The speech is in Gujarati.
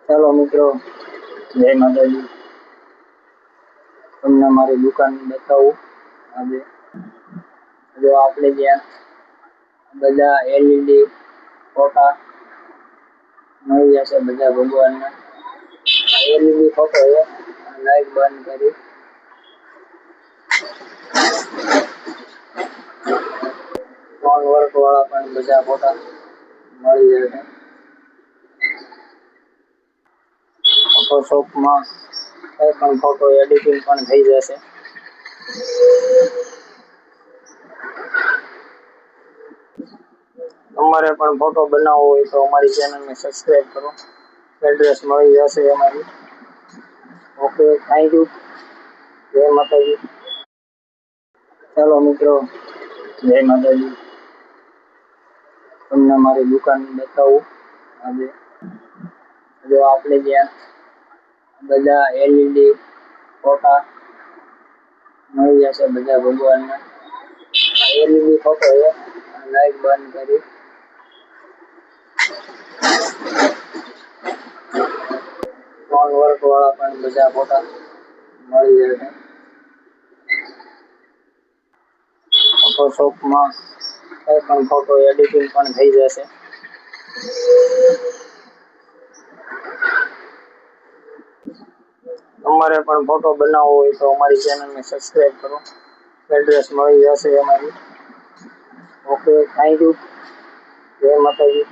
ચાલો મિત્રો, જય માતાજી. તમને મારી દુકાન બતાવું. આજે જો આપણે જ્યાં બધા LED ફોટા મળી જશે, બધા ભગવાનના LED ફોટો છે. લાઈટ બંધ કરી સ્ટોન વર્ક વાળા પણ બધા ફોટા મળી જશે. ફોટોશોપમાં કોઈ પણ ફોટો એડિટિંગ પણ થઈ જશે. તમારે પણ ફોટો બનાવવો હોય તો અમારી ચેનલને સબસ્ક્રાઈબ કરો. એડ્રેસ મળી જશે અમારી. Okay, thank you. જય માતાજી. ચાલો મિત્રો, જય માતાજી. તમને મારી દુકાન બતાવું. આજે જો આપણે જ્યાં બધા LED ફોટા મળી જશે, બધા ભગવાનના LED ફોટો છે. લાઈટ બંધ કરી સ્ટોન વર્ક વાળા પણ બધા ફોટા મળી જશે. ફોટોશોપમાં કોઈ પણ ફોટો એડિટિંગ પણ થઈ જશે. તમારે પણ ફોટો બનાવવો હોય તો અમારી ચેનલને સબસ્ક્રાઈબ કરો. એડ્રેસ મળી જશે અમારી. Okay, thank you. જય માતાજી.